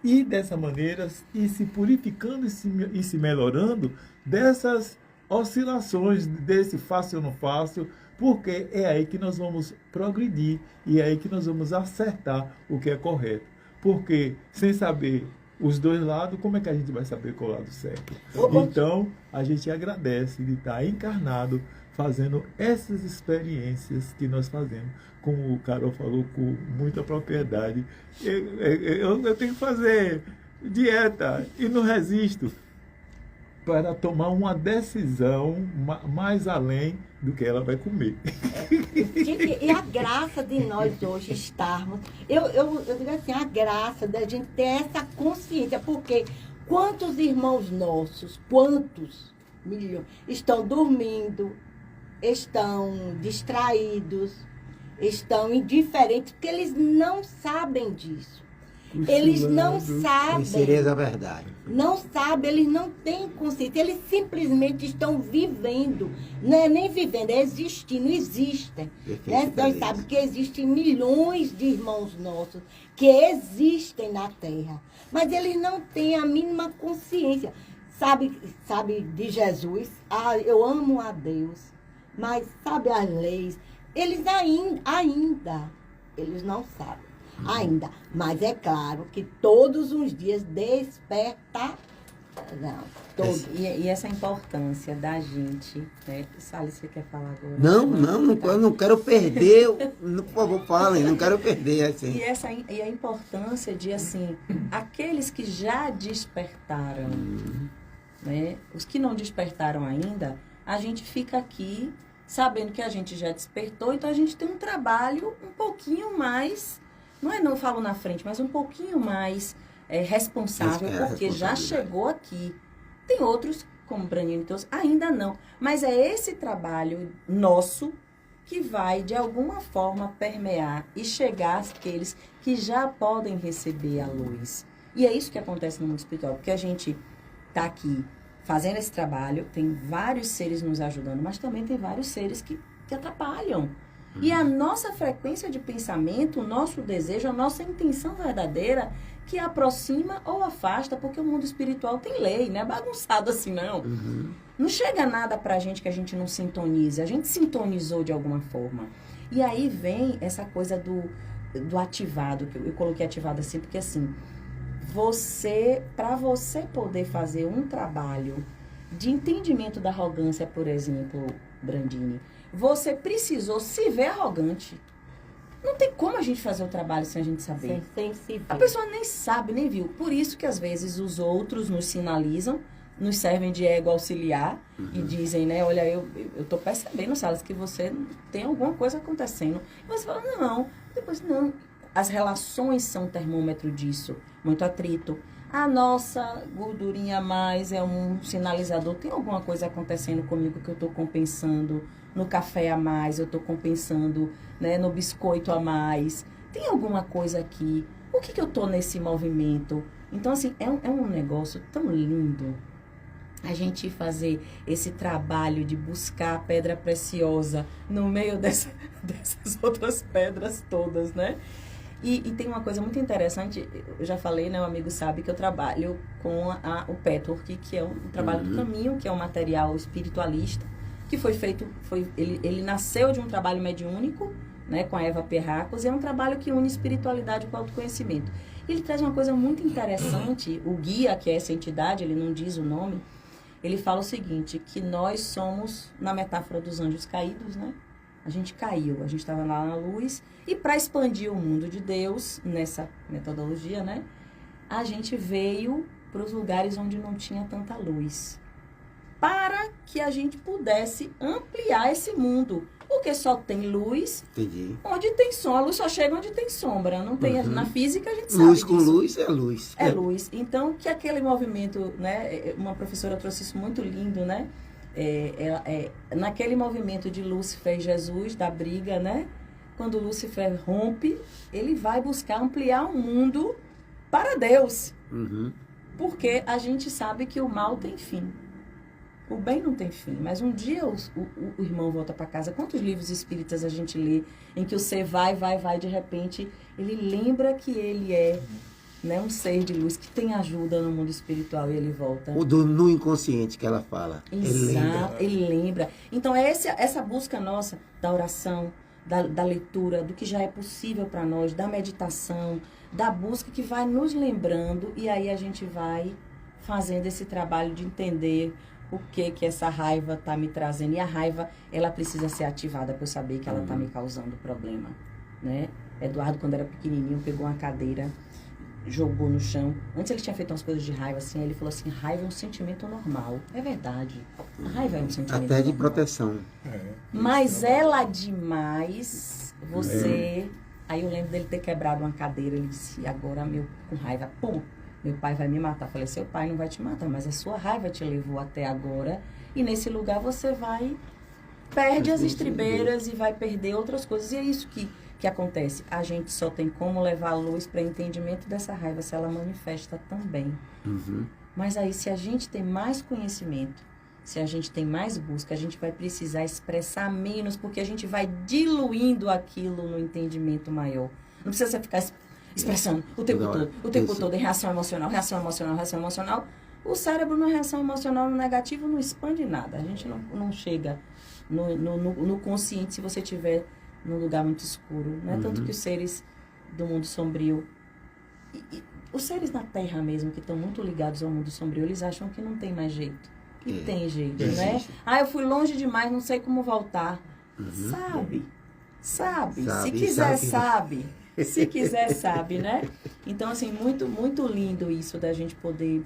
e dessa maneira e se purificando e se melhorando dessas oscilações, desse fácil ou não fácil, porque é aí que nós vamos progredir e é aí que nós vamos acertar o que é correto. Porque sem saber os dois lados, como é que a gente vai saber qual é o lado certo? Então, a gente agradece de estar encarnado, fazendo essas experiências que nós fazemos. Como o Carol falou com muita propriedade, eu tenho que fazer dieta e não resisto para tomar uma decisão mais além do que ela vai comer. E a graça de nós hoje estarmos... Eu digo assim, a graça da gente ter essa consciência, porque quantos irmãos nossos, quantos milhões, estão dormindo, estão distraídos, estão indiferentes, porque eles não sabem disso. Eles não sabem. Seria a verdade. Não sabem, eles não têm consciência. Eles simplesmente estão vivendo. Não é nem vivendo, é existindo, existem. Né? Nós sabemos que existem milhões de irmãos nossos que existem na Terra. Mas eles não têm a mínima consciência. Sabe de Jesus? Eu amo a Deus. Mas sabe as leis? Eles ainda eles não sabem. Ainda. Mas é claro que todos os dias despertarão. Todos. E essa importância da gente, né? Sally, você quer falar agora? Eu não quero perder. Por favor, falem, não quero perder. Assim. E a importância de, assim, aqueles que já despertaram, né? Os que não despertaram ainda, a gente fica aqui sabendo que a gente já despertou, então a gente tem um trabalho um pouquinho mais... Não falo na frente, mas um pouquinho mais responsável, porque já chegou aqui. Tem outros, como Brandinho e todos, ainda não. Mas é esse trabalho nosso que vai, de alguma forma, permear e chegar àqueles que já podem receber a luz. E é isso que acontece no mundo espiritual, porque a gente está aqui fazendo esse trabalho, tem vários seres nos ajudando, mas também tem vários seres que atrapalham. E a nossa frequência de pensamento, o nosso desejo, a nossa intenção verdadeira, que aproxima ou afasta, porque o mundo espiritual tem lei, não é bagunçado assim, não. Não chega nada pra gente que a gente não sintonize. A gente sintonizou de alguma forma. E aí vem essa coisa do ativado, que eu coloquei ativado assim, porque assim, para você poder fazer um trabalho de entendimento da arrogância, por exemplo, Brandini, você precisou se ver arrogante. Não tem como a gente fazer o trabalho sem a gente saber. Sem se ver. A pessoa nem sabe, nem viu. Por isso que às vezes os outros nos sinalizam, nos servem de ego auxiliar e dizem, né, olha, eu tô percebendo, Salas, que você tem alguma coisa acontecendo. E você fala, não. Depois, não. As relações são termômetro disso. Muito atrito. A nossa gordurinha a mais é um sinalizador. Tem alguma coisa acontecendo comigo que eu estou compensando? No café a mais, eu estou compensando, né? No biscoito a mais. Tem alguma coisa aqui? Por que eu estou nesse movimento? Então, assim, é um negócio tão lindo a gente fazer esse trabalho de buscar a pedra preciosa no meio dessas outras pedras todas, né? E tem uma coisa muito interessante, eu já falei, né, o amigo sabe que eu trabalho com o Petwork, que é um trabalho do caminho, que é um material espiritualista, que foi feito, ele nasceu de um trabalho mediúnico, né, com a Eva Perracos, e é um trabalho que une espiritualidade com autoconhecimento. Ele traz uma coisa muito interessante, o guia, que é essa entidade, ele não diz o nome, ele fala o seguinte, que nós somos, na metáfora dos anjos caídos, né? A gente caiu, a gente estava lá na luz, e para expandir o mundo de Deus, nessa metodologia, né? A gente veio para os lugares onde não tinha tanta luz, para que a gente pudesse ampliar esse mundo. Porque só tem luz. Entendi. Onde tem som. A luz só chega onde tem sombra. Não tem, na física a gente sabe Luz disso. com luz é luz. É luz. Então, que aquele movimento, né? Uma professora trouxe isso muito lindo, né? Naquele movimento de Lúcifer e Jesus, da briga, né? Quando Lúcifer rompe, ele vai buscar ampliar o mundo para Deus. Porque a gente sabe que o mal tem fim. O bem não tem fim, mas um dia o irmão volta para casa. Quantos livros espíritas a gente lê em que o ser vai, de repente, ele lembra que ele é, né, um ser de luz, que tem ajuda no mundo espiritual e ele volta. No inconsciente que ela fala. Exato, ele lembra. Então, é essa busca nossa da oração, da leitura, do que já é possível para nós, da meditação, da busca que vai nos lembrando e aí a gente vai fazendo esse trabalho de entender o que essa raiva está me trazendo. E a raiva, ela precisa ser ativada para eu saber que ela está me causando problema, né? Eduardo, quando era pequenininho, pegou uma cadeira, jogou no chão. Antes ele tinha feito umas coisas de raiva, assim, ele falou assim, raiva é um sentimento normal. É verdade. A raiva é um sentimento até de normal. proteção. Mas ela demais, você... Aí eu lembro dele ter quebrado uma cadeira, ele disse, agora com raiva, pum, meu pai vai me matar. Eu falei, seu pai não vai te matar, mas a sua raiva te levou até agora. E nesse lugar você perde as estribeiras e vai perder outras coisas. E é isso que acontece. A gente só tem como levar a luz para entendimento dessa raiva se ela manifesta também. Mas aí, se a gente tem mais conhecimento, se a gente tem mais busca, a gente vai precisar expressar menos, porque a gente vai diluindo aquilo no entendimento maior. Não precisa você ficar expressando o tempo todo em reação emocional. O cérebro na reação emocional no negativo não expande nada. A gente não chega no consciente se você estiver num lugar muito escuro. Não é tanto que os seres do mundo sombrio, e os seres na Terra mesmo, que estão muito ligados ao mundo sombrio, eles acham que não tem mais jeito. E tem jeito, né? Eu fui longe demais, não sei como voltar. Sabe. Se quiser, sabe. Se quiser, sabe, né? Então, assim, muito, muito lindo isso da gente poder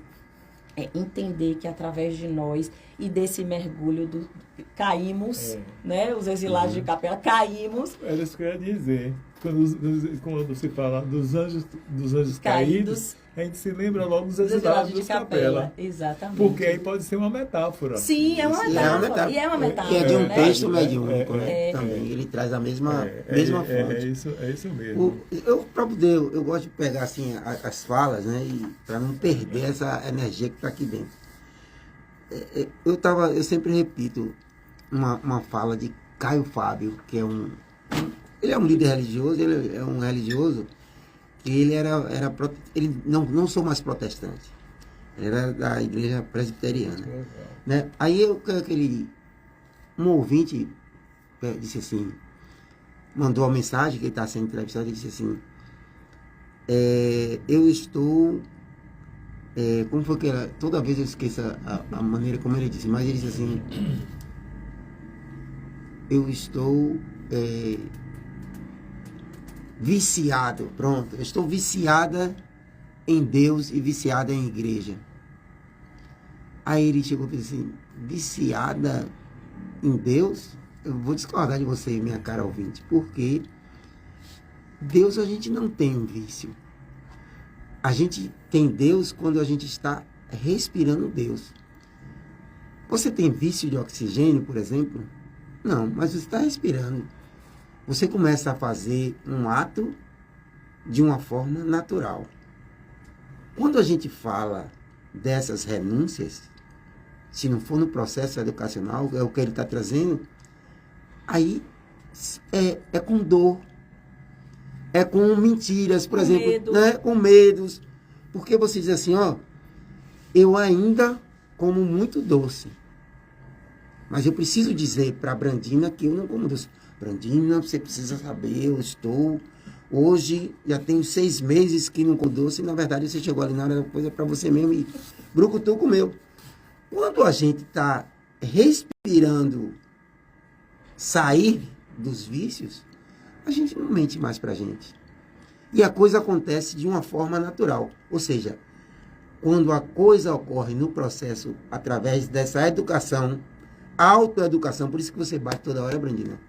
entender que através de nós e desse mergulho caímos, né? Os exilados de Capela, caímos. Era isso que eu ia dizer. Quando se fala dos anjos caídos, a gente se lembra logo dos exilados de Capela. Exatamente. Porque aí pode ser uma metáfora. Sim, é uma metáfora. E é uma metáfora. Que é de um né? texto mediúnico, né? Também. Ele traz a mesma fonte. É isso mesmo. Eu gosto de pegar assim, as falas, né? Para não perder essa energia que está aqui dentro. Eu sempre repito uma fala de Caio Fábio, que é ele é um líder religioso, ele é um religioso, e ele não sou mais protestante, ele era da igreja presbiteriana, né? Aí um ouvinte disse assim, mandou uma mensagem, que ele está sendo entrevistado, ele disse assim, eu estou, como foi que era, toda vez eu esqueço a maneira como ele disse, mas ele disse assim, eu estou viciado, pronto, eu estou viciada em Deus e viciada em igreja. Aí ele chegou e disse assim, viciada em Deus? Eu vou discordar de você, minha cara ouvinte, porque Deus a gente não tem um vício. A gente tem Deus quando a gente está respirando Deus. Você tem vício de oxigênio, por exemplo? Não, mas você está respirando. Você começa a fazer um ato de uma forma natural. Quando a gente fala dessas renúncias, se não for no processo educacional, é o que ele está trazendo, aí é com dor, é com mentiras, por exemplo, medo. Né? Com medos. Porque você diz assim, ó, eu ainda como muito doce. Mas eu preciso dizer para a Brandina que eu não como doce. Brandina, você precisa saber, eu estou... Hoje, já tenho 6 meses que não como doce, e na verdade você chegou ali na hora da coisa para você mesmo e brucutu comeu. Quando a gente está respirando sair dos vícios, a gente não mente mais para a gente. E a coisa acontece de uma forma natural. Ou seja, quando a coisa ocorre no processo através dessa educação, autoeducação, por isso que você bate toda hora, Brandina,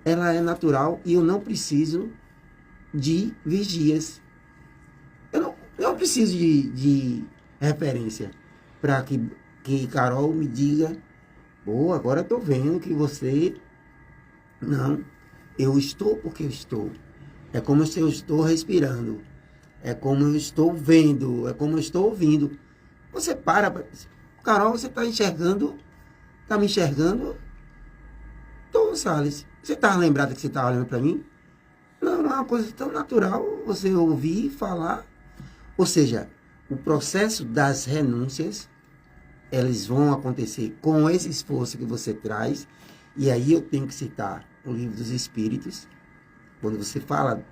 ela é natural e eu não preciso de vigias. Eu não preciso de referência para que Carol me diga, pô, agora eu estou vendo que você... Não, eu estou porque eu estou. É como se eu estou respirando. É como eu estou vendo. É como eu estou ouvindo. Você para... Carol, você está enxergando? Está me enxergando? Tô, Salles. Você está lembrado que você está olhando para mim? Não, é uma coisa tão natural você ouvir e falar. Ou seja, o processo das renúncias, eles vão acontecer com esse esforço que você traz. E aí eu tenho que citar o Livro dos Espíritos. Quando você fala